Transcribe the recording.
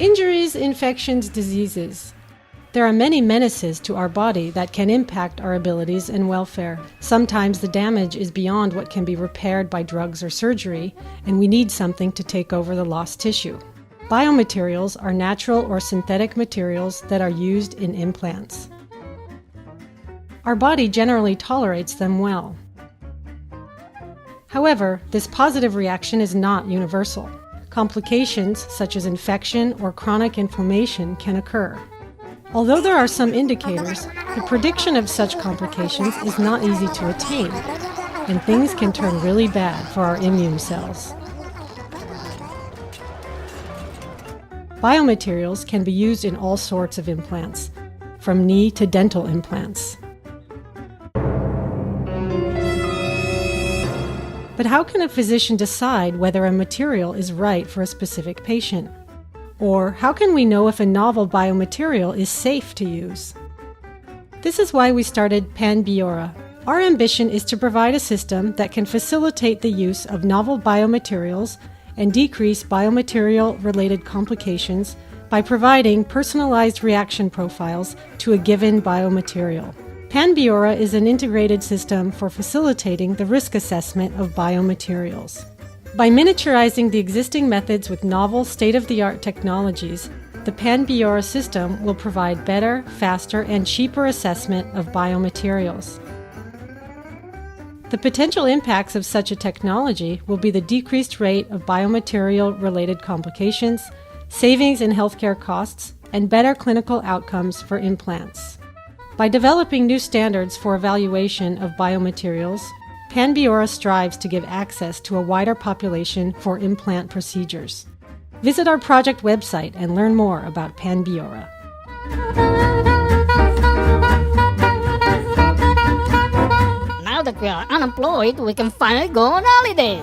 Injuries, infections, diseases. There are many menaces to our body that can impact our abilities and welfare. Sometimes the damage is beyond what can be repaired by drugs or surgery, and we need something to take over the lost tissue. Biomaterials are natural or synthetic materials that are used in implants. Our body generally tolerates them well. However, this positive reaction is not universal. Complications such as infection or chronic inflammation can occur. Although there are some indicators, the prediction of such complications is not easy to attain, and things can turn really bad for our immune cells. Biomaterials can be used in all sorts of implants, from knee to dental implants. But how can a physician decide whether a material is right for a specific patient? Or how can we know if a novel biomaterial is safe to use? This is why we started PANBioRA. Our ambition is to provide a system that can facilitate the use of novel biomaterials and decrease biomaterial-related complications by providing personalized reaction profiles to a given biomaterial. PANBioRA is an integrated system for facilitating the risk assessment of biomaterials. By miniaturizing the existing methods with novel state-of-the-art technologies, the PANBioRA system will provide better, faster, and cheaper assessment of biomaterials. The potential impacts of such a technology will be the decreased rate of biomaterial-related complications, savings in healthcare costs, and better clinical outcomes for implants. By developing new standards for evaluation of biomaterials, PANBioRA strives to give access to a wider population for implant procedures. Visit our project website and learn more about PANBioRA. Now that we are unemployed, we can finally go on holiday.